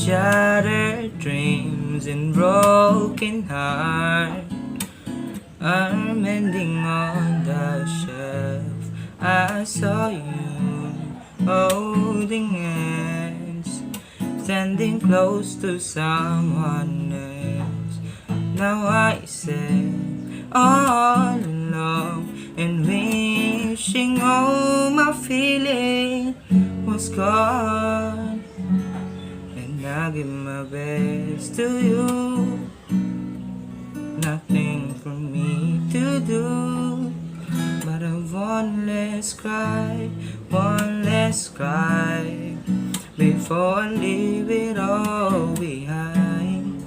Shattered dreams and broken heart are mending on the shelf. I saw you holding hands, standing close to someone else. Now I sit all alone and wishing all my feeling was gone. And I give my best to you, nothing for me to do, but a one less cry, one less cry, before I leave it all behind.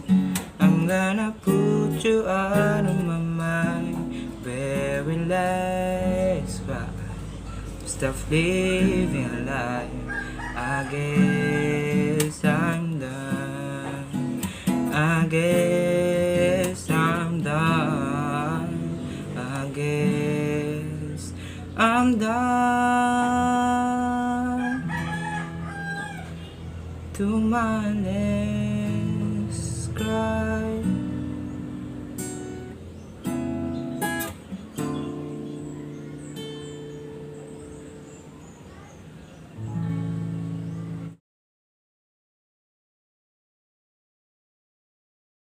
I'm gonna put you out of my mind, very last cry, stop living a lie. I guess I'm done, I guess I'm done, I guess I'm done. To my next cry.